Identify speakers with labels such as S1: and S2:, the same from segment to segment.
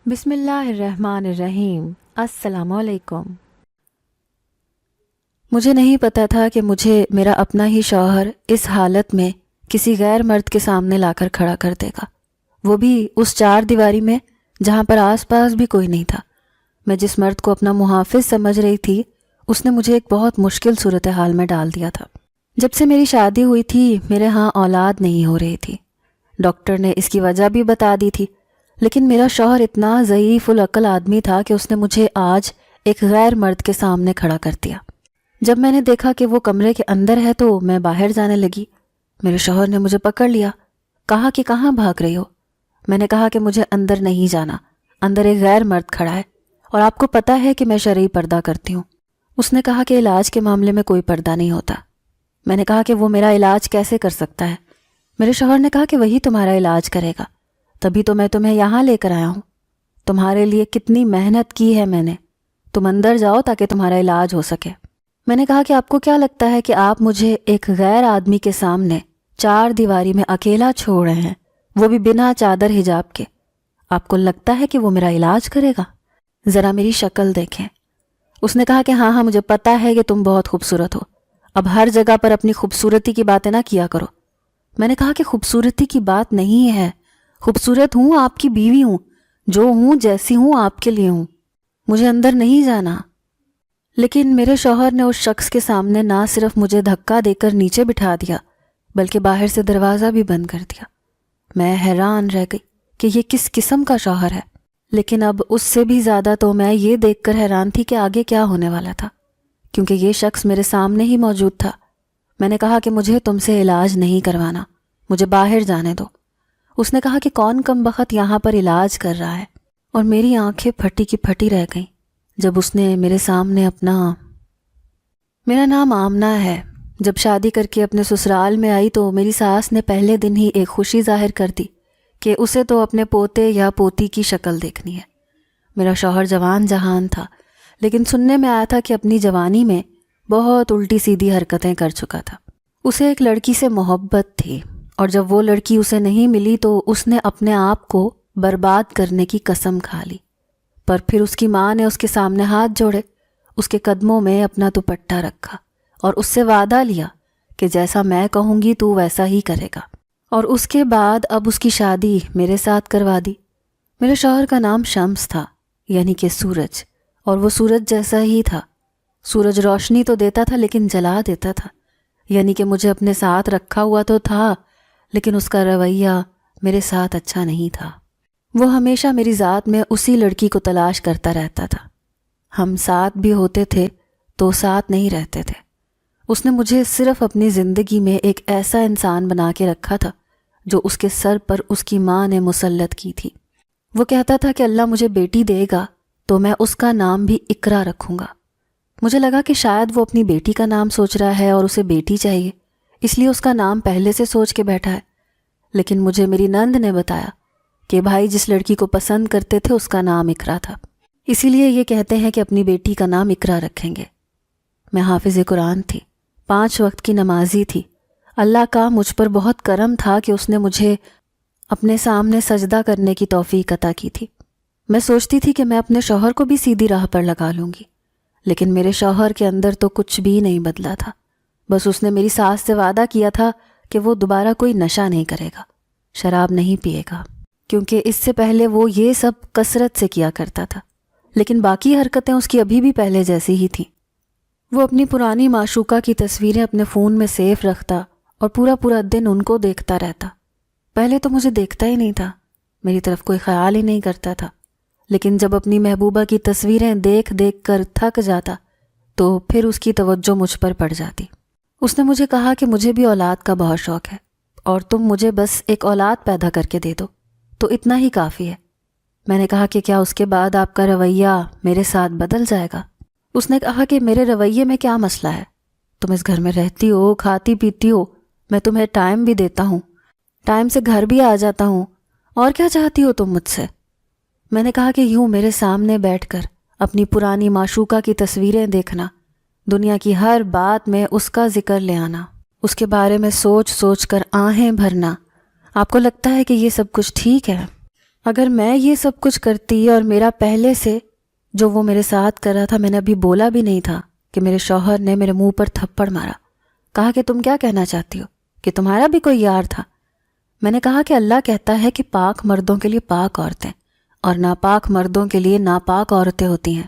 S1: بسم اللہ الرحمن الرحیم۔ السلام علیکم۔ مجھے نہیں پتا تھا کہ مجھے میرا اپنا ہی شوہر اس حالت میں کسی غیر مرد کے سامنے لا کر کھڑا کر دے گا، وہ بھی اس چار دیواری میں جہاں پر آس پاس بھی کوئی نہیں تھا۔ میں جس مرد کو اپنا محافظ سمجھ رہی تھی اس نے مجھے ایک بہت مشکل صورتحال میں ڈال دیا تھا۔ جب سے میری شادی ہوئی تھی میرے ہاں اولاد نہیں ہو رہی تھی۔ ڈاکٹر نے اس کی وجہ بھی بتا دی تھی، لیکن میرا شوہر اتنا ضعیف العقل آدمی تھا کہ اس نے مجھے آج ایک غیر مرد کے سامنے کھڑا کر دیا۔ جب میں نے دیکھا کہ وہ کمرے کے اندر ہے تو میں باہر جانے لگی۔ میرے شوہر نے مجھے پکڑ لیا، کہا کہ کہاں بھاگ رہی ہو؟ میں نے کہا کہ مجھے اندر نہیں جانا، اندر ایک غیر مرد کھڑا ہے اور آپ کو پتہ ہے کہ میں شرعی پردہ کرتی ہوں۔ اس نے کہا کہ علاج کے معاملے میں کوئی پردہ نہیں ہوتا۔ میں نے کہا کہ وہ میرا علاج کیسے کر سکتا ہے؟ میرے شوہر نے کہا کہ وہی تمہارا علاج کرے گا، تبھی تو میں تمہیں یہاں لے کر آیا ہوں۔ تمہارے لیے کتنی محنت کی ہے میں نے، تم اندر جاؤ تاکہ تمہارا علاج ہو سکے۔ میں نے کہا کہ آپ کو کیا لگتا ہے کہ آپ مجھے ایک غیر آدمی کے سامنے چار دیواری میں اکیلا چھوڑ رہے ہیں، وہ بھی بنا چادر حجاب کے؟ آپ کو لگتا ہے کہ وہ میرا علاج کرے گا؟ ذرا میری شکل دیکھیں۔ اس نے کہا کہ ہاں مجھے پتہ ہے کہ تم بہت خوبصورت ہو، اب ہر جگہ پر اپنی خوبصورتی کی باتیں نہ کیا کرو۔ میں نے کہا کہ خوبصورتی کی بات نہیں ہے، خوبصورت ہوں، آپ کی بیوی ہوں، جو ہوں جیسی ہوں آپ کے لیے ہوں، مجھے اندر نہیں جانا۔ لیکن میرے شوہر نے اس شخص کے سامنے نہ صرف مجھے دھکا دے کر نیچے بٹھا دیا بلکہ باہر سے دروازہ بھی بند کر دیا۔ میں حیران رہ گئی کہ یہ کس قسم کا شوہر ہے، لیکن اب اس سے بھی زیادہ تو میں یہ دیکھ کر حیران تھی کہ آگے کیا ہونے والا تھا، کیونکہ یہ شخص میرے سامنے ہی موجود تھا۔ میں نے کہا کہ مجھے تم سے علاج نہیں کروانا، مجھے باہر جانے دو۔ اس نے کہا کہ کون کم بخت یہاں پر علاج کر رہا ہے، اور میری آنکھیں پھٹی کی پھٹی رہ گئیں جب اس نے میرے سامنے میرا نام آمنہ ہے۔ جب شادی کر کے اپنے سسرال میں آئی تو میری ساس نے پہلے دن ہی ایک خوشی ظاہر کر دی کہ اسے تو اپنے پوتے یا پوتی کی شکل دیکھنی ہے۔ میرا شوہر جوان جہان تھا، لیکن سننے میں آیا تھا کہ اپنی جوانی میں بہت الٹی سیدھی حرکتیں کر چکا تھا۔ اسے ایک لڑکی سے محبت تھی، اور جب وہ لڑکی اسے نہیں ملی تو اس نے اپنے آپ کو برباد کرنے کی قسم کھا لی۔ پر پھر اس کی ماں نے اس کے سامنے ہاتھ جوڑے، اس کے قدموں میں اپنا دوپٹہ رکھا اور اس سے وعدہ لیا کہ جیسا میں کہوں گی تو ویسا ہی کرے گا، اور اس کے بعد اب اس کی شادی میرے ساتھ کروا دی۔ میرے شوہر کا نام شمس تھا، یعنی کہ سورج، اور وہ سورج جیسا ہی تھا۔ سورج روشنی تو دیتا تھا لیکن جلا دیتا تھا، یعنی کہ مجھے اپنے ساتھ رکھا ہوا تو تھا لیکن اس کا رویہ میرے ساتھ اچھا نہیں تھا۔ وہ ہمیشہ میری ذات میں اسی لڑکی کو تلاش کرتا رہتا تھا۔ ہم ساتھ بھی ہوتے تھے تو ساتھ نہیں رہتے تھے۔ اس نے مجھے صرف اپنی زندگی میں ایک ایسا انسان بنا کے رکھا تھا جو اس کے سر پر اس کی ماں نے مسلط کی تھی۔ وہ کہتا تھا کہ اللہ مجھے بیٹی دے گا تو میں اس کا نام بھی اقرا رکھوں گا۔ مجھے لگا کہ شاید وہ اپنی بیٹی کا نام سوچ رہا ہے اور اسے بیٹی چاہیے، اس لیے اس کا نام پہلے سے سوچ کے بیٹھا ہے۔ لیکن مجھے میری نند نے بتایا کہ بھائی جس لڑکی کو پسند کرتے تھے اس کا نام اقرا تھا، اسی لیے یہ کہتے ہیں کہ اپنی بیٹی کا نام اقرا رکھیں گے۔ میں حافظ قرآن تھی، 5 وقت کی نمازی تھی۔ اللہ کا مجھ پر بہت کرم تھا کہ اس نے مجھے اپنے سامنے سجدہ کرنے کی توفیق عطا کی تھی۔ میں سوچتی تھی کہ میں اپنے شوہر کو بھی سیدھی راہ پر لگا لوں گی، لیکن میرے شوہر کے اندر تو کچھ بھی نہیں بدلا تھا۔ بس اس نے میری ساس سے وعدہ کیا تھا کہ وہ دوبارہ کوئی نشہ نہیں کرے گا، شراب نہیں پیے گا، کیونکہ اس سے پہلے وہ یہ سب کثرت سے کیا کرتا تھا، لیکن باقی حرکتیں اس کی ابھی بھی پہلے جیسی ہی تھیں۔ وہ اپنی پرانی معشوقہ کی تصویریں اپنے فون میں سیف رکھتا اور پورا دن ان کو دیکھتا رہتا۔ پہلے تو مجھے دیکھتا ہی نہیں تھا، میری طرف کوئی خیال ہی نہیں کرتا تھا، لیکن جب اپنی محبوبہ کی تصویریں دیکھ کر تھک جاتا تو پھر اس کی توجہ مجھ پر پڑ جاتی۔ اس نے مجھے کہا کہ مجھے بھی اولاد کا بہت شوق ہے اور تم مجھے بس ایک اولاد پیدا کر کے دے دو تو اتنا ہی کافی ہے۔ میں نے کہا کہ کیا اس کے بعد آپ کا رویہ میرے ساتھ بدل جائے گا؟ اس نے کہا کہ میرے رویے میں کیا مسئلہ ہے؟ تم اس گھر میں رہتی ہو، کھاتی پیتی ہو، میں تمہیں ٹائم بھی دیتا ہوں، ٹائم سے گھر بھی آ جاتا ہوں، اور کیا چاہتی ہو تم مجھ سے؟ میں نے کہا کہ یوں میرے سامنے بیٹھ کر اپنی پرانی معشوقہ کی تصویریں دیکھنا، دنیا کی ہر بات میں اس کا ذکر لے آنا، اس کے بارے میں سوچ کر آہیں بھرنا، آپ کو لگتا ہے کہ یہ سب کچھ ٹھیک ہے؟ اگر میں یہ سب کچھ کرتی اور میرا پہلے سے جو وہ میرے ساتھ کر رہا تھا میں نے ابھی بولا بھی نہیں تھا کہ میرے شوہر نے میرے منہ پر تھپڑ مارا، کہا کہ تم کیا کہنا چاہتی ہو کہ تمہارا بھی کوئی یار تھا۔ میں نے کہا کہ اللہ کہتا ہے کہ پاک مردوں کے لیے پاک عورتیں اور ناپاک مردوں کے لیے ناپاک عورتیں ہوتی ہیں۔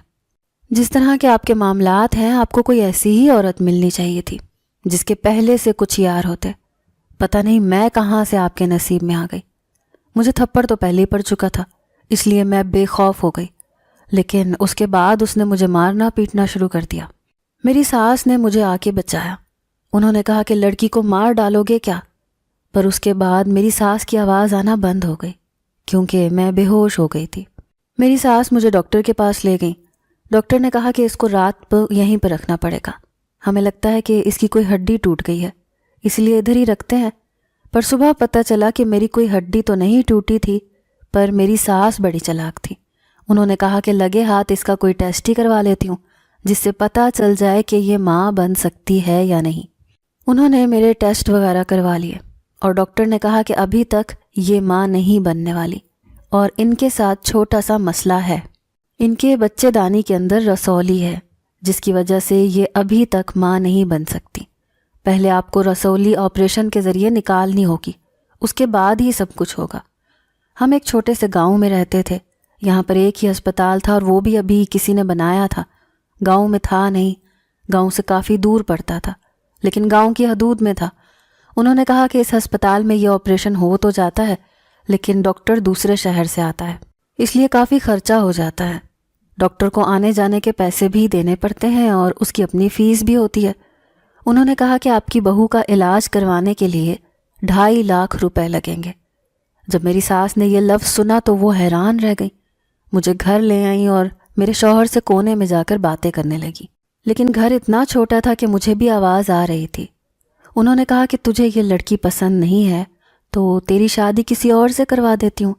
S1: جس طرح کے آپ کے معاملات ہیں آپ کو کوئی ایسی ہی عورت ملنی چاہیے تھی جس کے پہلے سے کچھ یار ہوتے۔ پتہ نہیں میں کہاں سے آپ کے نصیب میں آ گئی۔ مجھے تھپڑ تو پہلے ہی پڑ چکا تھا، اس لیے میں بے خوف ہو گئی، لیکن اس کے بعد اس نے مجھے مارنا پیٹنا شروع کر دیا۔ میری ساس نے مجھے آ کے بچایا۔ انہوں نے کہا کہ لڑکی کو مار ڈالو گے کیا؟ پر اس کے بعد میری ساس کی آواز آنا بند ہو گئی کیونکہ میں بے ہوش ہو گئی تھی۔ میری ساس مجھے ڈاکٹر کے پاس لے گئیں۔ ڈاکٹر نے کہا کہ اس کو رات یہیں پہ رکھنا پڑے گا، ہمیں لگتا ہے کہ اس کی کوئی ہڈی ٹوٹ گئی ہے، اس لیے ادھر ہی رکھتے ہیں۔ پر صبح پتہ چلا کہ میری کوئی ہڈی تو نہیں ٹوٹی تھی، پر میری ساس بڑی چلاک تھی۔ انہوں نے کہا کہ لگے ہاتھ اس کا کوئی ٹیسٹ ہی کروا لیتی ہوں جس سے پتہ چل جائے کہ یہ ماں بن سکتی ہے یا نہیں۔ انہوں نے میرے ٹیسٹ وغیرہ کروا لیے اور ڈاکٹر نے کہا کہ ابھی تک یہ ماں نہیں بننے والی اور ان کے ساتھ چھوٹا سا مسئلہ ہے۔ ان کے بچے دانی کے اندر رسولی ہے جس کی وجہ سے یہ ابھی تک ماں نہیں بن سکتی۔ پہلے آپ کو رسولی آپریشن کے ذریعے نکالنی ہوگی، اس کے بعد ہی سب کچھ ہوگا۔ ہم ایک چھوٹے سے گاؤں میں رہتے تھے، یہاں پر ایک ہی ہسپتال تھا اور وہ بھی ابھی کسی نے بنایا تھا، گاؤں میں تھا نہیں، گاؤں سے کافی دور پڑتا تھا لیکن گاؤں کی حدود میں تھا۔ انہوں نے کہا کہ اس ہسپتال میں یہ آپریشن ہو تو جاتا ہے لیکن ڈاکٹر دوسرے شہر سے آتا ہے، اس لیے کافی خرچہ ہو جاتا ہے۔ ڈاکٹر کو آنے جانے کے پیسے بھی دینے پڑتے ہیں اور اس کی اپنی فیس بھی ہوتی ہے۔ انہوں نے کہا کہ آپ کی بہو کا علاج کروانے کے لیے 2.5 لاکھ روپے لگیں گے۔ جب میری ساس نے یہ لفظ سنا تو وہ حیران رہ گئی، مجھے گھر لے آئیں اور میرے شوہر سے کونے میں جا کر باتیں کرنے لگی، لیکن گھر اتنا چھوٹا تھا کہ مجھے بھی آواز آ رہی تھی۔ انہوں نے کہا کہ تجھے یہ لڑکی پسند نہیں ہے تو تیری شادی کسی اور سے کروا دیتی ہوں،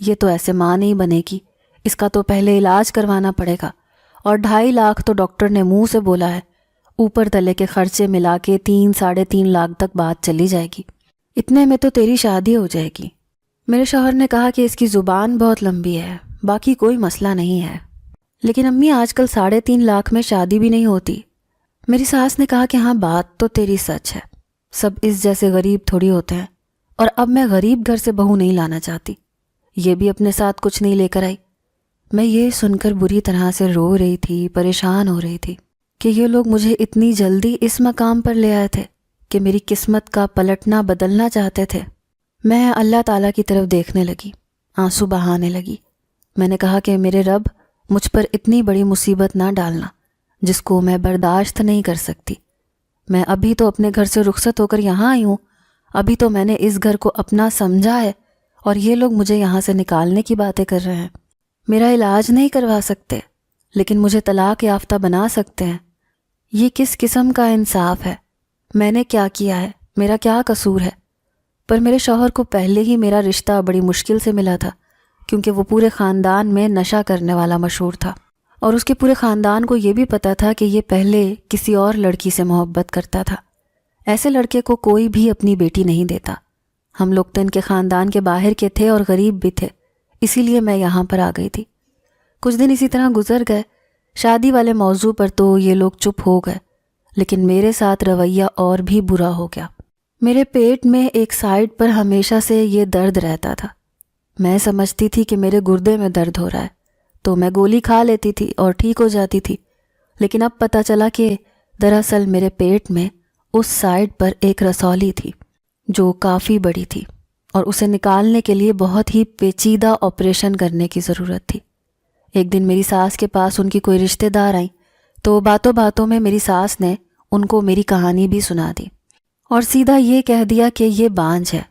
S1: یہ تو ایسے ماں نہیں بنے گی، اس کا تو پہلے علاج کروانا پڑے گا، اور 2.5 لاکھ تو ڈاکٹر نے منہ سے بولا ہے، اوپر تلے کے خرچے ملا کے 3-3.5 لاکھ تک بات چلی جائے گی، اتنے میں تو تیری شادی ہو جائے گی۔ میرے شوہر نے کہا کہ اس کی زبان بہت لمبی ہے، باقی کوئی مسئلہ نہیں ہے، لیکن امی آج کل 3.5 لاکھ میں شادی بھی نہیں ہوتی۔ میری ساس نے کہا کہ ہاں بات تو تیری سچ ہے، سب اس جیسے غریب تھوڑی ہوتے ہیں، اور اب میں غریب گھر سے بہو نہیں لانا چاہتی، یہ بھی اپنے ساتھ کچھ نہیں لے کر آئی۔ میں یہ سن کر بری طرح سے رو رہی تھی، پریشان ہو رہی تھی کہ یہ لوگ مجھے اتنی جلدی اس مقام پر لے آئے تھے کہ میری قسمت کا پلٹنا بدلنا چاہتے تھے۔ میں اللہ تعالیٰ کی طرف دیکھنے لگی، آنسو بہانے لگی۔ میں نے کہا کہ میرے رب مجھ پر اتنی بڑی مصیبت نہ ڈالنا جس کو میں برداشت نہیں کر سکتی۔ میں ابھی تو اپنے گھر سے رخصت ہو کر یہاں آئی ہوں، ابھی تو میں نے اس گھر کو اپنا سمجھا ہے اور یہ لوگ مجھے یہاں سے نکالنے کی باتیں کر رہے ہیں۔ میرا علاج نہیں کروا سکتے لیکن مجھے طلاق یافتہ بنا سکتے ہیں۔ یہ کس قسم کا انصاف ہے؟ میں نے کیا کیا ہے؟ میرا کیا قصور ہے؟ پر میرے شوہر کو پہلے ہی میرا رشتہ بڑی مشکل سے ملا تھا کیونکہ وہ پورے خاندان میں نشہ کرنے والا مشہور تھا، اور اس کے پورے خاندان کو یہ بھی پتہ تھا کہ یہ پہلے کسی اور لڑکی سے محبت کرتا تھا۔ ایسے لڑکے کو کوئی بھی اپنی بیٹی نہیں دیتا۔ ہم لوگ تو ان کے خاندان کے باہر کے تھے اور غریب بھی تھے، اسی لیے میں یہاں پر آ گئی تھی۔ کچھ دن اسی طرح گزر گئے، شادی والے موضوع پر تو یہ لوگ چپ ہو گئے، لیکن میرے ساتھ رویہ اور بھی برا ہو گیا۔ میرے پیٹ میں ایک سائیڈ پر ہمیشہ سے یہ درد رہتا تھا۔ میں سمجھتی تھی کہ میرے گردے میں درد ہو رہا ہے تو میں گولی کھا لیتی تھی اور ٹھیک ہو جاتی تھی، لیکن اب پتہ چلا کہ دراصل میرے پیٹ میں اس سائیڈ پر ایک رسولی تھی جو کافی بڑی تھی اور اسے نکالنے کے لیے بہت ہی پیچیدہ آپریشن کرنے کی ضرورت تھی۔ ایک دن میری ساس کے پاس ان کی کوئی رشتہ دار آئیں تو باتوں باتوں میں میری ساس نے ان کو میری کہانی بھی سنا دی اور سیدھا یہ کہہ دیا کہ یہ بانجھ ہے۔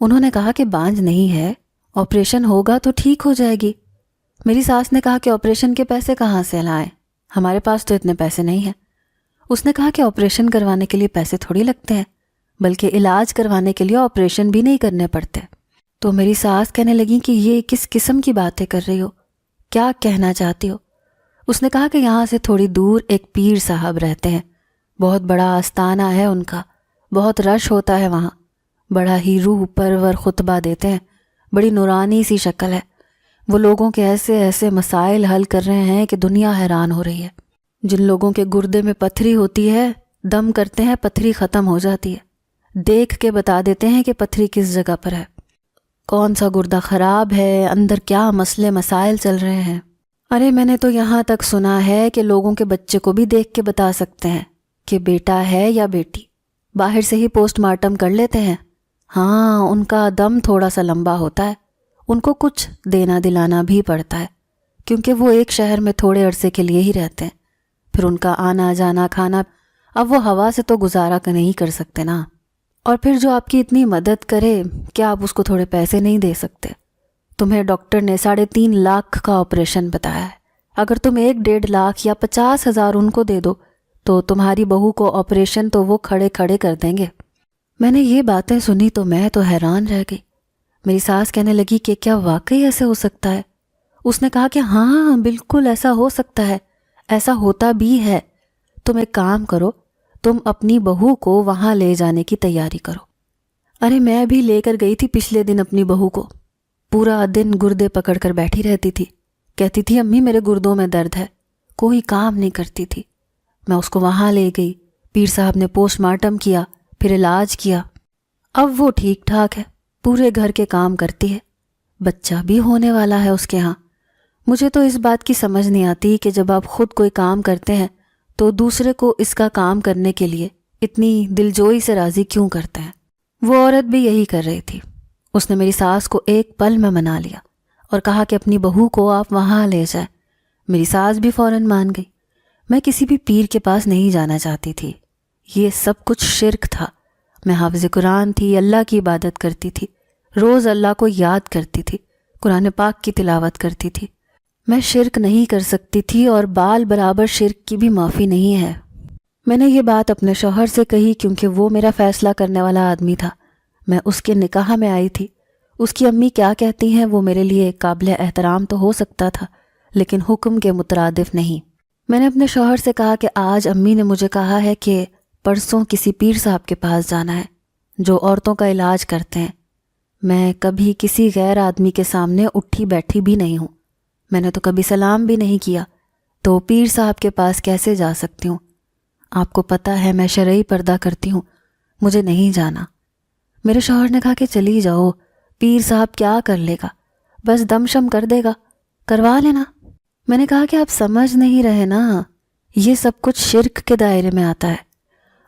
S1: انہوں نے کہا کہ بانجھ نہیں ہے، آپریشن ہوگا تو ٹھیک ہو جائے گی۔ میری ساس نے کہا کہ آپریشن کے پیسے کہاں سے لائیں، ہمارے پاس تو اتنے پیسے نہیں ہیں۔ اس نے کہا کہ آپریشن کروانے کے لیے پیسے تھوڑی لگتے ہیں، بلکہ علاج کروانے کے لیے آپریشن بھی نہیں کرنے پڑتے۔ تو میری ساس کہنے لگی کہ یہ کس قسم کی باتیں کر رہی ہو، کیا کہنا چاہتی ہو؟ اس نے کہا کہ یہاں سے تھوڑی دور ایک پیر صاحب رہتے ہیں، بہت بڑا آستانہ ہے ان کا، بہت رش ہوتا ہے وہاں، بڑا ہی روح پرور خطبہ دیتے ہیں، بڑی نورانی سی شکل ہے. وہ لوگوں کے ایسے ایسے مسائل حل کر رہے ہیں کہ دنیا حیران ہو رہی ہے. جن لوگوں کے گردے میں پتھری ہوتی ہے، دم کرتے ہیں پتھری ختم ہو جاتی ہے. دیکھ کے بتا دیتے ہیں کہ پتھری کس جگہ پر ہے، کون سا گردہ خراب ہے، اندر کیا مسئلے مسائل چل رہے ہیں. ارے میں نے تو یہاں تک سنا ہے کہ لوگوں کے بچے کو بھی دیکھ کے بتا سکتے ہیں کہ بیٹا ہے یا بیٹی. باہر سے ہی پوسٹ مارٹم کر لیتے ہیں. ہاں، ان کا دم تھوڑا سا لمبا ہوتا ہے، ان کو کچھ دینا دلانا بھی پڑتا ہے، کیونکہ وہ ایک شہر میں تھوڑے عرصے کے لیے ہی رہتے ہیں. پھر ان کا آنا جانا کھانا، اب وہ ہوا سے تو گزارا نہیں کر سکتے نا. اور پھر جو آپ کی اتنی مدد کرے، کیا آپ اس کو تھوڑے پیسے نہیں دے سکتے؟ تمہیں ڈاکٹر نے 3.5 لاکھ کا آپریشن بتایا ہے. اگر تم 1-1.5 لاکھ یا 50,000 ان کو دے دو تو تمہاری بہو کو آپریشن تو وہ کھڑے کھڑے کر دیں گے. میں نے یہ باتیں سنی تو میں تو حیران رہ گئی. میری ساس کہنے لگی کہ کیا واقعی ایسے ہو سکتا ہے؟ اس نے کہا کہ ہاں بالکل ایسا ہو سکتا ہے، ایسا ہوتا بھی ہے. تم ایک کام کرو، تم اپنی بہو کو وہاں لے جانے کی تیاری کرو. ارے میں بھی لے کر گئی تھی پچھلے دن اپنی بہو کو. پورا دن گردے پکڑ کر بیٹھی رہتی تھی، کہتی تھی امی میرے گردوں میں درد ہے، کوئی کام نہیں کرتی تھی. میں اس کو وہاں لے گئی، پیر صاحب نے پوسٹ مارٹم کیا، پھر علاج کیا. اب وہ ٹھیک ٹھاک ہے، پورے گھر کے کام کرتی ہے، بچہ بھی ہونے والا ہے اس کے ہاں. مجھے تو اس بات کی سمجھ نہیں آتی کہ جب آپ خود کوئی کام کرتے ہیں تو دوسرے کو اس کا کام کرنے کے لیے اتنی دلجوئی سے راضی کیوں کرتے ہیں. وہ عورت بھی یہی کر رہی تھی. اس نے میری ساس کو ایک پل میں منا لیا اور کہا کہ اپنی بہو کو آپ وہاں لے جائیں. میری ساس بھی فوراً مان گئی. میں کسی بھی پیر کے پاس نہیں جانا چاہتی تھی، یہ سب کچھ شرک تھا. میں حافظ قرآن تھی، اللہ کی عبادت کرتی تھی، روز اللہ کو یاد کرتی تھی، قرآن پاک کی تلاوت کرتی تھی. میں شرک نہیں کر سکتی تھی اور بال برابر شرک کی بھی معافی نہیں ہے. میں نے یہ بات اپنے شوہر سے کہی کیونکہ وہ میرا فیصلہ کرنے والا آدمی تھا. میں اس کے نکاح میں آئی تھی. اس کی امی کیا کہتی ہیں وہ میرے لیے قابل احترام تو ہو سکتا تھا، لیکن حکم کے مترادف نہیں. میں نے اپنے شوہر سے کہا کہ آج امی نے مجھے کہا ہے کہ پرسوں کسی پیر صاحب کے پاس جانا ہے جو عورتوں کا علاج کرتے ہیں. میں کبھی کسی غیر آدمی کے سامنے اٹھی بیٹھی بھی نہیں ہوں. میں نے تو کبھی سلام بھی نہیں کیا، تو پیر صاحب کے پاس کیسے جا سکتی ہوں؟ آپ کو پتہ ہے میں شرعی پردہ کرتی ہوں، مجھے نہیں جانا. میرے شوہر نے کہا کہ چلی جاؤ، پیر صاحب کیا کر لے گا، بس دم شم کر دے گا، کروا لینا. میں نے کہا کہ آپ سمجھ نہیں رہے نا، یہ سب کچھ شرک کے دائرے میں آتا ہے.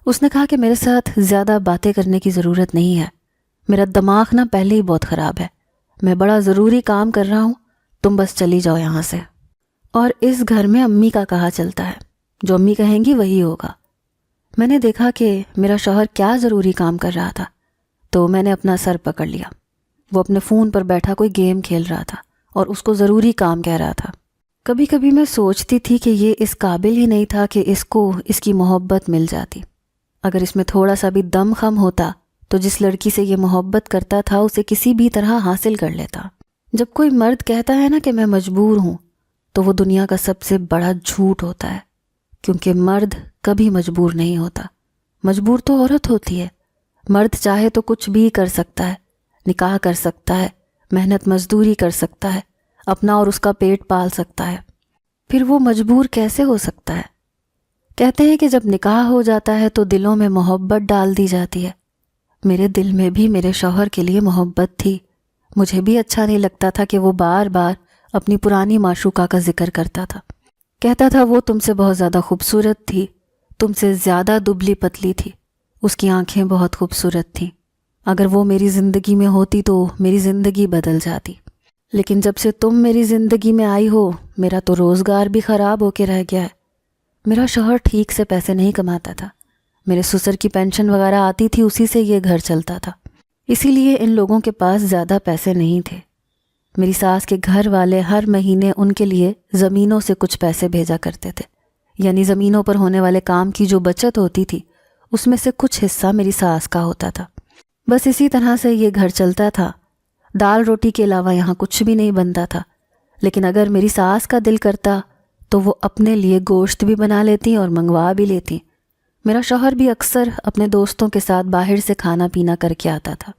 S1: اس نے کہا کہ میرے ساتھ زیادہ باتیں کرنے کی ضرورت نہیں ہے، میرا دماغ نا پہلے ہی بہت خراب ہے، میں بڑا ضروری کام کر رہا ہوں، تم بس چلی جاؤ یہاں سے. اور اس گھر میں امی کا کہا چلتا ہے، جو امی کہیں گی وہی ہوگا. میں نے دیکھا کہ میرا شوہر کیا ضروری کام کر رہا تھا، تو میں نے اپنا سر پکڑ لیا. وہ اپنے فون پر بیٹھا کوئی گیم کھیل رہا تھا اور اس کو ضروری کام کہہ رہا تھا. کبھی کبھی میں سوچتی تھی کہ یہ اس قابل ہی نہیں تھا کہ اس کو اس کی محبت مل جاتی. اگر اس میں تھوڑا سا بھی دم خم ہوتا تو جس لڑکی سے یہ محبت کرتا تھا اسے کسی بھی طرح حاصل کر لیتا. جب کوئی مرد کہتا ہے نا کہ میں مجبور ہوں، تو وہ دنیا کا سب سے بڑا جھوٹ ہوتا ہے، کیونکہ مرد کبھی مجبور نہیں ہوتا. مجبور تو عورت ہوتی ہے. مرد چاہے تو کچھ بھی کر سکتا ہے، نکاح کر سکتا ہے، محنت مزدوری کر سکتا ہے، اپنا اور اس کا پیٹ پال سکتا ہے. پھر وہ مجبور کیسے ہو سکتا ہے؟ کہتے ہیں کہ جب نکاح ہو جاتا ہے تو دلوں میں محبت ڈال دی جاتی ہے. میرے دل میں بھی میرے شوہر کے لیے محبت تھی. مجھے بھی اچھا نہیں لگتا تھا کہ وہ بار بار اپنی پرانی معشوقہ کا ذکر کرتا تھا. کہتا تھا وہ تم سے بہت زیادہ خوبصورت تھی، تم سے زیادہ دبلی پتلی تھی، اس کی آنکھیں بہت خوبصورت تھیں. اگر وہ میری زندگی میں ہوتی تو میری زندگی بدل جاتی. لیکن جب سے تم میری زندگی میں آئی ہو، میرا تو روزگار بھی خراب ہو کے رہ گیا ہے. میرا شوہر ٹھیک سے پیسے نہیں کماتا تھا. میرے سسر کی پینشن وغیرہ آتی تھی، اسی سے یہ گھر چلتا تھا. اسی لیے ان لوگوں کے پاس زیادہ پیسے نہیں تھے. میری ساس کے گھر والے ہر مہینے ان کے لیے زمینوں سے کچھ پیسے بھیجا کرتے تھے. یعنی زمینوں پر ہونے والے کام کی جو بچت ہوتی تھی اس میں سے کچھ حصہ میری ساس کا ہوتا تھا. بس اسی طرح سے یہ گھر چلتا تھا. دال روٹی کے علاوہ یہاں کچھ بھی نہیں بنتا تھا. لیکن اگر میری ساس کا دل کرتا تو وہ اپنے لیے گوشت بھی بنا لیتی اور منگوا بھی لیتی. میرا شوہر بھی اکثر اپنے دوستوں کے ساتھ باہر سے کھانا پینا کر کے آتا تھا،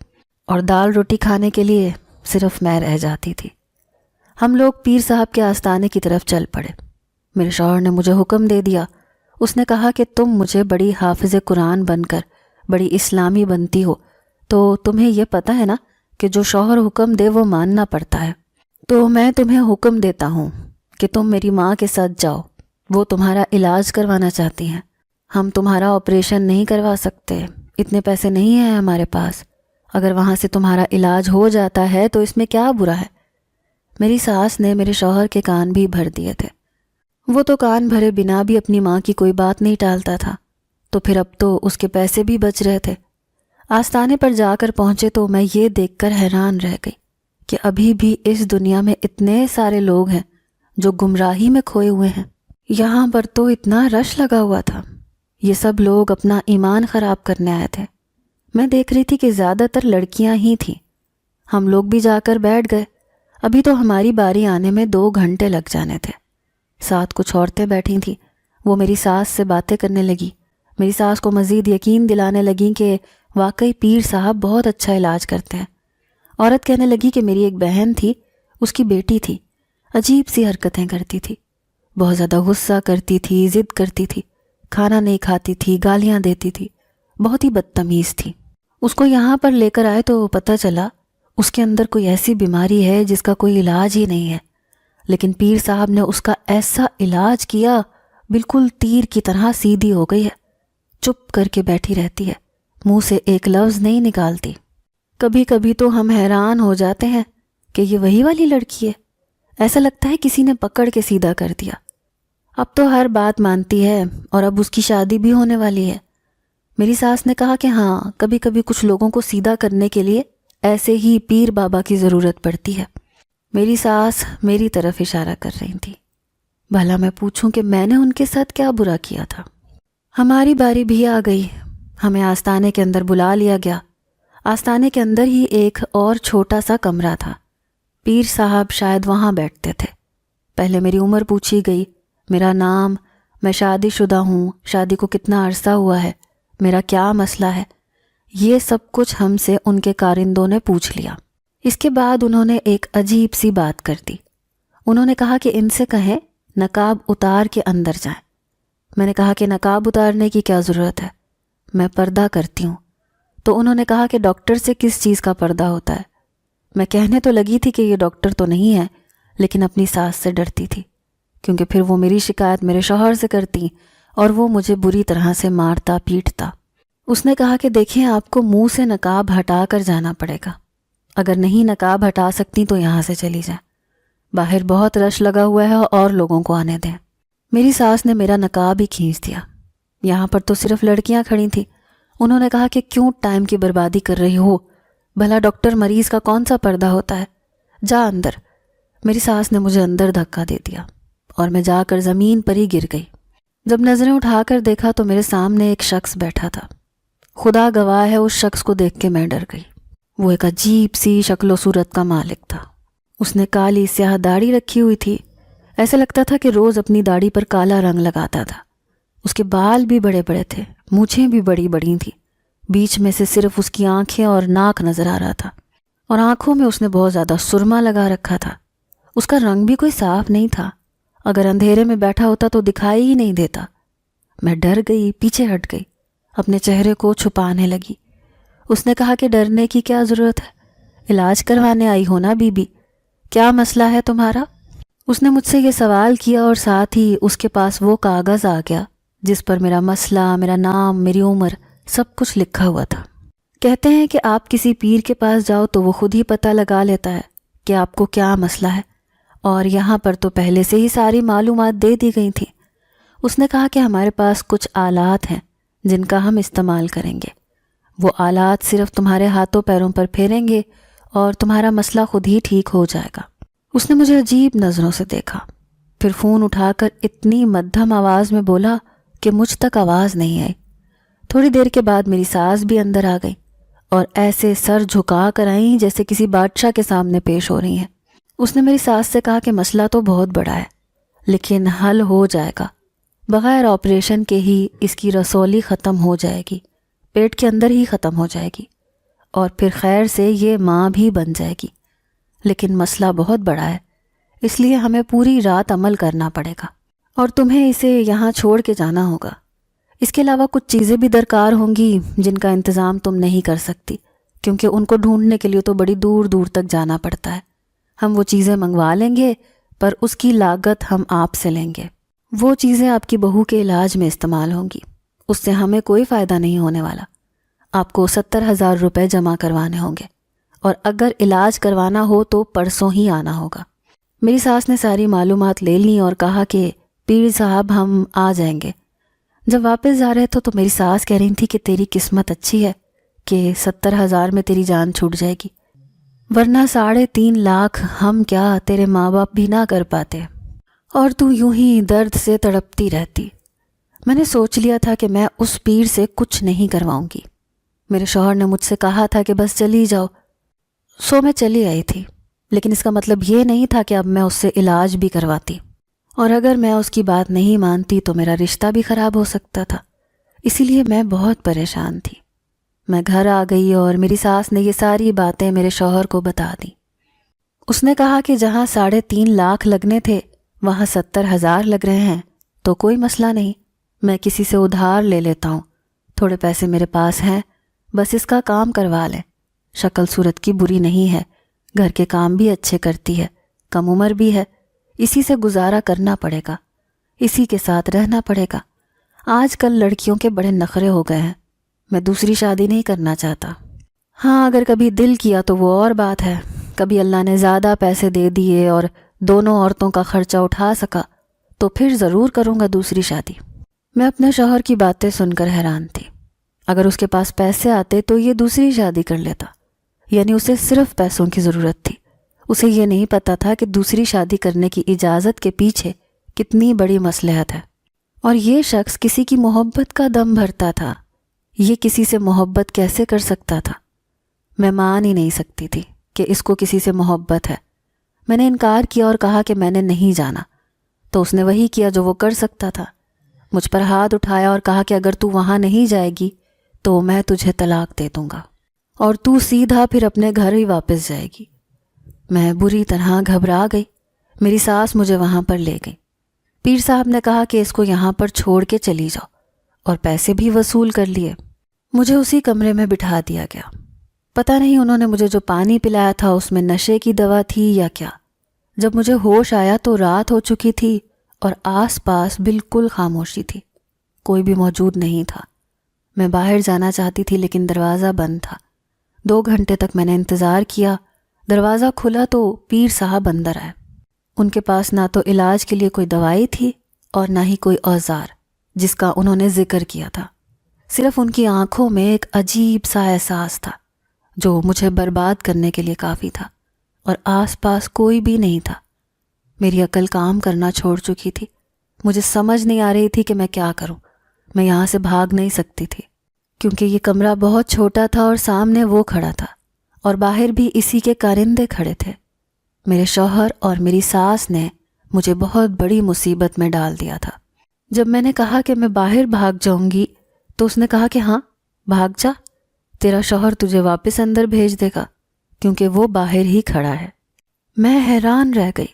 S1: اور دال روٹی کھانے کے لیے صرف میں رہ جاتی تھی۔ ہم لوگ پیر صاحب کے آستانے کی طرف چل پڑے۔ میرے شوہر نے مجھے حکم دے دیا۔ اس نے کہا کہ تم مجھے بڑی حافظ قرآن بن کر بڑی اسلامی بنتی ہو، تو تمہیں یہ پتہ ہے نا کہ جو شوہر حکم دے وہ ماننا پڑتا ہے۔ تو میں تمہیں حکم دیتا ہوں کہ تم میری ماں کے ساتھ جاؤ، وہ تمہارا علاج کروانا چاہتی ہیں۔ ہم تمہارا آپریشن نہیں کروا سکتے، اتنے پیسے نہیں ہیں ہمارے پاس۔ اگر وہاں سے تمہارا علاج ہو جاتا ہے تو اس میں کیا برا ہے؟ میری ساس نے میرے شوہر کے کان بھی بھر دیے تھے۔ وہ تو کان بھرے بنا بھی اپنی ماں کی کوئی بات نہیں ٹالتا تھا، تو پھر اب تو اس کے پیسے بھی بچ رہے تھے۔ آستانے پر جا کر پہنچے تو میں یہ دیکھ کر حیران رہ گئی کہ ابھی بھی اس دنیا میں اتنے سارے لوگ ہیں جو گمراہی میں کھوئے ہوئے ہیں۔ یہاں پر تو اتنا رش لگا ہوا تھا، یہ سب لوگ اپنا ایمان خراب کرنے آئے تھے۔ میں دیکھ رہی تھی کہ زیادہ تر لڑکیاں ہی تھیں۔ ہم لوگ بھی جا کر بیٹھ گئے۔ ابھی تو ہماری باری آنے میں 2 گھنٹے لگ جانے تھے۔ ساتھ کچھ عورتیں بیٹھی تھیں، وہ میری ساس سے باتیں کرنے لگی۔ میری ساس کو مزید یقین دلانے لگیں کہ واقعی پیر صاحب بہت اچھا علاج کرتے ہیں۔ عورت کہنے لگی کہ میری ایک بہن تھی، اس کی بیٹی تھی، عجیب سی حرکتیں کرتی تھی، بہت زیادہ غصہ کرتی تھی، ضد کرتی تھی، کھانا نہیں کھاتی تھی، گالیاں دیتی تھی، بہت ہی بدتمیز تھی۔ اس کو یہاں پر لے کر آئے تو پتہ چلا اس کے اندر کوئی ایسی بیماری ہے جس کا کوئی علاج ہی نہیں ہے، لیکن پیر صاحب نے اس کا ایسا علاج کیا، بالکل تیر کی طرح سیدھی ہو گئی ہے، چپ کر کے بیٹھی رہتی ہے، منہ سے ایک لفظ نہیں نکالتی۔ کبھی کبھی تو ہم حیران ہو جاتے ہیں کہ یہ وہی والی لڑکی ہے، ایسا لگتا ہے کسی نے پکڑ کے سیدھا کر دیا۔ اب تو ہر بات مانتی ہے اور اب اس کی شادی بھی ہونے والی ہے۔ میری ساس نے کہا کہ ہاں، کبھی کبھی کچھ لوگوں کو سیدھا کرنے کے لیے ایسے ہی پیر بابا کی ضرورت پڑتی ہے۔ میری ساس میری طرف اشارہ کر رہی تھی۔ بھلا میں پوچھوں کہ میں نے ان کے ساتھ کیا برا کیا تھا؟ ہماری باری بھی آ گئی، ہمیں آستانے کے اندر بلا لیا گیا۔ آستانے کے اندر ہی ایک اور چھوٹا سا کمرہ تھا، پیر صاحب شاید وہاں بیٹھتے تھے۔ پہلے میری عمر پوچھی گئی، میرا نام، میں شادی شدہ ہوں، شادی کو کتنا عرصہ ہوا ہے، میرا کیا مسئلہ ہے، یہ سب کچھ ہم سے ان کے کارندوں نے پوچھ لیا۔ اس کے بعد انہوں نے ایک عجیب سی بات کر دی۔ انہوں نے کہا کہ ان سے کہیں نقاب اتار کے اندر جائیں۔ میں نے کہا کہ نقاب اتارنے کی کیا ضرورت ہے، میں پردہ کرتی ہوں۔ تو انہوں نے کہا کہ ڈاکٹر سے کس چیز کا پردہ ہوتا ہے؟ میں کہنے تو لگی تھی کہ یہ ڈاکٹر تو نہیں ہے، لیکن اپنی ساس سے ڈرتی تھی، کیونکہ پھر وہ میری شکایت میرے شوہر سے کرتی اور وہ مجھے بری طرح سے مارتا پیٹتا۔ اس نے کہا کہ دیکھیں، آپ کو منہ سے نقاب ہٹا کر جانا پڑے گا، اگر نہیں نقاب ہٹا سکتی تو یہاں سے چلی جائیں، باہر بہت رش لگا ہوا ہے اور لوگوں کو آنے دیں۔ میری ساس نے میرا نقاب ہی کھینچ دیا۔ یہاں پر تو صرف لڑکیاں کھڑی تھیں۔ انہوں نے کہا کہ کیوں ٹائم کی بربادی کر رہی ہو، بھلا ڈاکٹر مریض کا کون سا پردہ ہوتا ہے، جا اندر۔ میری ساس نے مجھے اندر دھکا دے دیا اور میں جا کر زمین پر ہی گر گئی۔ جب نظریں اٹھا کر دیکھا تو میرے سامنے ایک شخص بیٹھا تھا۔ خدا گواہ ہے، اس شخص کو دیکھ کے میں ڈر گئی۔ وہ ایک عجیب سی شکل و صورت کا مالک تھا۔ اس نے کالی سیاہ داڑھی رکھی ہوئی تھی، ایسا لگتا تھا کہ روز اپنی داڑھی پر کالا رنگ لگاتا تھا۔ اس کے بال بھی بڑے بڑے تھے، مونچھیں بھی بڑی بڑی تھیں، بیچ میں سے صرف اس کی آنکھیں اور ناک نظر آ رہا تھا، اور آنکھوں میں اس نے بہت زیادہ سرما لگا رکھا تھا۔ اس کا رنگ بھی کوئی صاف نہیں تھا، اگر اندھیرے میں بیٹھا ہوتا تو دکھائی ہی نہیں دیتا۔ میں ڈر گئی، پیچھے ہٹ گئی، اپنے چہرے کو چھپانے لگی۔ اس نے کہا کہ ڈرنے کی کیا ضرورت ہے، علاج کروانے آئی ہو نا بی بی، کیا مسئلہ ہے تمہارا؟ اس نے مجھ سے یہ سوال کیا اور ساتھ ہی اس کے پاس وہ کاغذ آ گیا جس پر میرا مسئلہ، میرا نام، میری عمر، سب کچھ لکھا ہوا تھا۔ کہتے ہیں کہ آپ کسی پیر کے پاس جاؤ تو وہ خود ہی پتہ لگا لیتا ہے کہ آپ کو کیا مسئلہ ہے، اور یہاں پر تو پہلے سے ہی ساری معلومات دے دی گئی تھیں۔ اس نے کہا کہ ہمارے پاس کچھ آلات ہیں جن کا ہم استعمال کریں گے، وہ آلات صرف تمہارے ہاتھوں پیروں پر پھیریں گے اور تمہارا مسئلہ خود ہی ٹھیک ہو جائے گا۔ اس نے مجھے عجیب نظروں سے دیکھا، پھر فون اٹھا کر اتنی مدھم آواز میں بولا کہ مجھ تک آواز نہیں آئی۔ تھوڑی دیر کے بعد میری ساس بھی اندر آ گئی اور ایسے سر جھکا کر آئیں جیسے کسی بادشاہ کے سامنے پیش ہو رہی ہیں۔ اس نے میری ساس سے کہا کہ مسئلہ تو بہت بڑا ہے، لیکن حل ہو جائے گا، بغیر آپریشن کے ہی اس کی رسولی ختم ہو جائے گی، پیٹ کے اندر ہی ختم ہو جائے گی، اور پھر خیر سے یہ ماں بھی بن جائے گی۔ لیکن مسئلہ بہت بڑا ہے، اس لیے ہمیں پوری رات عمل کرنا پڑے گا اور تمہیں اسے یہاں چھوڑ کے جانا ہوگا۔ اس کے علاوہ کچھ چیزیں بھی درکار ہوں گی جن کا انتظام تم نہیں کر سکتی، کیونکہ ان کو ڈھونڈنے کے لیے تو بڑی دور دور تک جانا پڑتا ہے۔ ہم وہ چیزیں منگوا لیں گے، پر اس کی لاگت ہم آپ سے لیں گے۔ وہ چیزیں آپ کی بہو کے علاج میں استعمال ہوں گی، اس سے ہمیں کوئی فائدہ نہیں ہونے والا۔ آپ کو 70,000 روپے جمع کروانے ہوں گے، اور اگر علاج کروانا ہو تو پرسوں ہی آنا ہوگا۔ میری ساس نے ساری معلومات لے لیں اور کہا کہ پیر صاحب ہم آ جائیں گے۔ جب واپس جا رہے تو میری ساس کہہ رہی تھی کہ تیری قسمت اچھی ہے کہ 70,000 میں تیری جان چھوٹ جائے گی، ورنہ 3.5 لاکھ ہم کیا تیرے ماں باپ بھی نہ کر پاتے، اور تو یوں ہی درد سے تڑپتی رہتی۔ میں نے سوچ لیا تھا کہ میں اس پیر سے کچھ نہیں کرواؤں گی۔ میرے شوہر نے مجھ سے کہا تھا کہ بس چلی جاؤ، سو میں چلی آئی تھی، لیکن اس کا مطلب یہ نہیں تھا کہ اب میں اس سے علاج بھی کرواتی، اور اگر میں اس کی بات نہیں مانتی تو میرا رشتہ بھی خراب ہو سکتا تھا۔ اسی لیے میں بہت پریشان تھی۔ میں گھر آ گئی اور میری ساس نے یہ ساری باتیں میرے شوہر کو بتا دیں۔ اس نے کہا کہ جہاں 3.5 لاکھ لگنے تھے وہاں 70,000 لگ رہے ہیں تو کوئی مسئلہ نہیں، میں کسی سے ادھار لے لیتا ہوں، تھوڑے پیسے میرے پاس ہیں، بس اس کا کام کروا لیں۔ شکل صورت کی بری نہیں ہے، گھر کے کام بھی اچھے کرتی ہے، کم عمر بھی ہے، اسی سے گزارا کرنا پڑے گا، اسی کے ساتھ رہنا پڑے گا۔ آج کل لڑکیوں کے بڑے نخرے ہو گئے ہیں، میں دوسری شادی نہیں کرنا چاہتا۔ ہاں اگر کبھی دل کیا تو وہ اور بات ہے، کبھی اللہ نے زیادہ پیسے دے دیے اور دونوں عورتوں کا خرچہ اٹھا سکا تو پھر ضرور کروں گا دوسری شادی۔ میں اپنے شوہر کی باتیں سن کر حیران تھی۔ اگر اس کے پاس پیسے آتے تو یہ دوسری شادی کر لیتا، یعنی اسے صرف پیسوں کی ضرورت تھی۔ اسے یہ نہیں پتا تھا کہ دوسری شادی کرنے کی اجازت کے پیچھے کتنی بڑی مصلحت ہے، اور یہ شخص کسی کی محبت کا دم بھرتا تھا۔ یہ کسی سے محبت کیسے کر سکتا تھا؟ میں مان ہی نہیں سکتی تھی کہ اس کو کسی سے محبت ہے۔ میں نے انکار کیا اور کہا کہ میں نے نہیں جانا، تو اس نے وہی کیا جو وہ کر سکتا تھا، مجھ پر ہاتھ اٹھایا اور کہا کہ اگر تو وہاں نہیں جائے گی تو میں تجھے طلاق دے دوں گا اور تو سیدھا پھر اپنے گھر ہی واپس جائے گی۔ میں بری طرح گھبرا گئی۔ میری ساس مجھے وہاں پر لے گئی۔ پیر صاحب نے کہا کہ اس کو یہاں پر چھوڑ کے چلی جاؤ، اور پیسے بھی وصول کر لیے۔ مجھے اسی کمرے میں بٹھا دیا گیا۔ پتہ نہیں انہوں نے مجھے جو پانی پلایا تھا اس میں نشے کی دوا تھی یا کیا۔ جب مجھے ہوش آیا تو رات ہو چکی تھی اور آس پاس بالکل خاموشی تھی، کوئی بھی موجود نہیں تھا۔ میں باہر جانا چاہتی تھی لیکن دروازہ بند تھا۔ 2 گھنٹے تک میں نے انتظار کیا۔ دروازہ کھلا تو پیر صاحب اندر آئے۔ ان کے پاس نہ تو علاج کے لیے کوئی دوائی تھی اور نہ ہی کوئی اوزار جس کا انہوں نے ذکر کیا تھا۔ صرف ان کی آنکھوں میں ایک عجیب سا احساس تھا جو مجھے برباد کرنے کے لیے کافی تھا، اور آس پاس کوئی بھی نہیں تھا۔ میری عقل کام کرنا چھوڑ چکی تھی۔ مجھے سمجھ نہیں آ رہی تھی کہ میں کیا کروں۔ میں یہاں سے بھاگ نہیں سکتی تھی کیونکہ یہ کمرہ بہت چھوٹا تھا اور سامنے وہ کھڑا تھا، اور باہر بھی اسی کے کارندے کھڑے تھے۔ میرے شوہر اور میری ساس نے مجھے بہت بڑی مصیبت میں ڈال دیا تھا۔ جب میں نے کہا کہ میں باہر بھاگ جاؤں گی تو اس نے کہا کہ ہاں بھاگ جا، تیرا شوہر تجھے واپس اندر بھیج دے گا کیونکہ وہ باہر ہی کھڑا ہے۔ میں حیران رہ گئی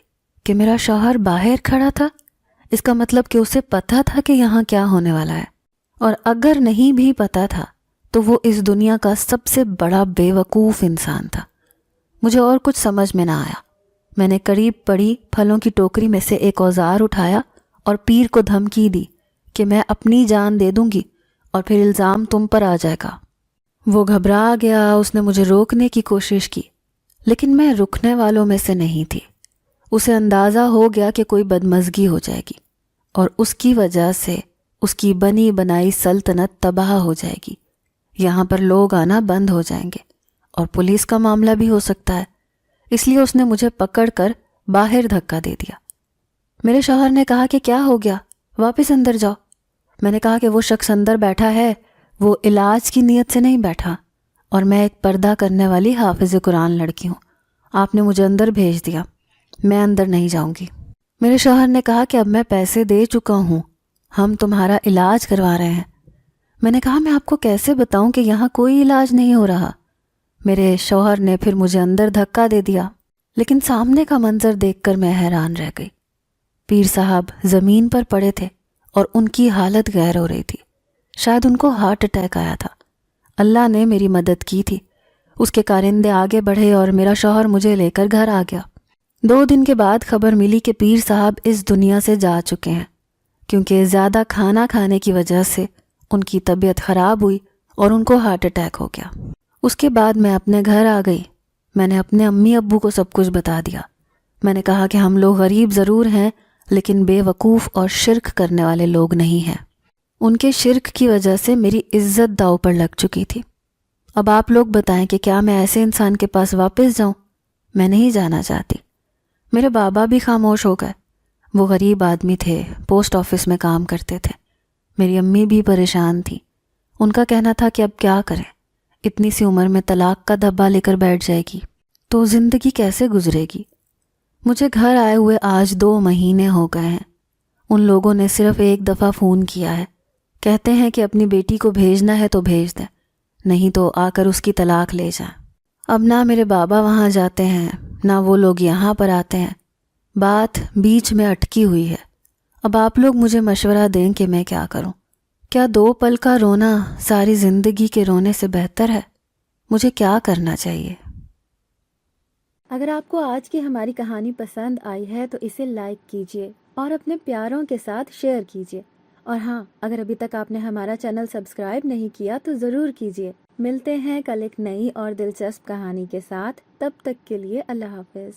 S1: کہ میرا شوہر باہر کھڑا تھا۔ اس کا مطلب کہ اسے پتہ تھا کہ یہاں کیا ہونے والا ہے، اور اگر نہیں بھی پتہ تھا تو وہ اس دنیا کا سب سے بڑا بے وقوف انسان تھا۔ مجھے اور کچھ سمجھ میں نہ آیا۔ میں نے قریب پڑی پھلوں کی ٹوکری میں سے ایک اوزار اٹھایا اور پیر کو دھمکی دی کہ میں اپنی جان دے دوں گی اور پھر الزام تم پر آ جائے گا۔ وہ گھبرا گیا۔ اس نے مجھے روکنے کی کوشش کی، لیکن میں رکنے والوں میں سے نہیں تھی۔ اسے اندازہ ہو گیا کہ کوئی بدمزگی ہو جائے گی اور اس کی وجہ سے اس کی بنی بنائی سلطنت تباہ ہو جائے گی۔ یہاں پر لوگ آنا بند ہو جائیں گے اور پولیس کا معاملہ بھی ہو سکتا ہے۔ اس لیے اس نے مجھے پکڑ کر باہر دھکا دے دیا۔ میرے شوہر نے کہا کہ کیا ہو گیا، واپس اندر جاؤ۔ میں نے کہا کہ وہ شخص اندر بیٹھا ہے، وہ علاج کی نیت سے نہیں بیٹھا، اور میں ایک پردہ کرنے والی حافظ قرآن لڑکی ہوں۔ آپ نے مجھے اندر بھیج دیا، میں اندر نہیں جاؤں گی۔ میرے شوہر نے کہا کہ اب میں پیسے دے چکا ہوں، ہم تمہارا علاج کروا رہے ہیں۔ میں نے کہا میں آپ کو کیسے بتاؤں کہ یہاں کوئی علاج نہیں ہو رہا۔ میرے شوہر نے پھر مجھے اندر دھکا دے دیا۔ لیکن سامنے کا منظر دیکھ کر میں حیران رہ گئی۔ پیر صاحب زمین پر پڑے تھے اور ان کی حالت غیر ہو رہی تھی، شاید ان کو ہارٹ اٹیک آیا تھا۔ اللہ نے میری مدد کی تھی، اس کے کارندے آگے بڑھے اور میرا شوہر مجھے لے کر گھر آ گیا۔ 2 دن کے بعد خبر ملی کہ پیر صاحب اس دنیا سے جا چکے ہیں، کیونکہ زیادہ کھانا کھانے کی وجہ سے ان کی طبیعت خراب ہوئی اور ان کو ہارٹ اٹیک ہو گیا۔ اس کے بعد میں اپنے گھر آ گئی۔ میں نے اپنے امی ابو کو سب کچھ بتا دیا۔ میں نے کہا کہ ہم لوگ غریب ضرور ہیں لیکن بے وقوف اور شرک کرنے والے لوگ نہیں ہیں۔ ان کے شرک کی وجہ سے میری عزت داؤ پر لگ چکی تھی۔ اب آپ لوگ بتائیں کہ کیا میں ایسے انسان کے پاس واپس جاؤں؟ میں نہیں جانا چاہتی۔ میرے بابا بھی خاموش ہو گئے۔ وہ غریب آدمی تھے، پوسٹ آفس میں کام کرتے تھے۔ میری امی بھی پریشان تھی۔ ان کا کہنا تھا کہ اب کیا کریں، اتنی سی عمر میں طلاق کا دھبا لے کر بیٹھ جائے گی تو زندگی کیسے گزرے گی؟ مجھے گھر آئے ہوئے آج 2 مہینے ہو گئے ہیں۔ ان لوگوں نے صرف ایک دفعہ فون کیا ہے، کہتے ہیں کہ اپنی بیٹی کو بھیجنا ہے تو بھیج دیں، نہیں تو آ کر اس کی طلاق لے جائیں۔ اب نہ میرے بابا وہاں جاتے ہیں نہ وہ لوگ یہاں پر آتے ہیں، بات بیچ میں اٹکی ہوئی ہے۔ اب آپ لوگ مجھے مشورہ دیں کہ میں کیا کروں؟ کیا 2 پل کا رونا ساری زندگی کے رونے سے بہتر ہے؟ مجھے کیا کرنا چاہیے؟
S2: اگر آپ کو آج کی ہماری کہانی پسند آئی ہے تو اسے لائک کیجیے اور اپنے پیاروں کے ساتھ شیئر کیجیے، اور ہاں، اگر ابھی تک آپ نے ہمارا چینل سبسکرائب نہیں کیا تو ضرور کیجیے۔ ملتے ہیں کل ایک نئی اور دلچسپ کہانی کے ساتھ، تب تک کے لیے اللہ حافظ۔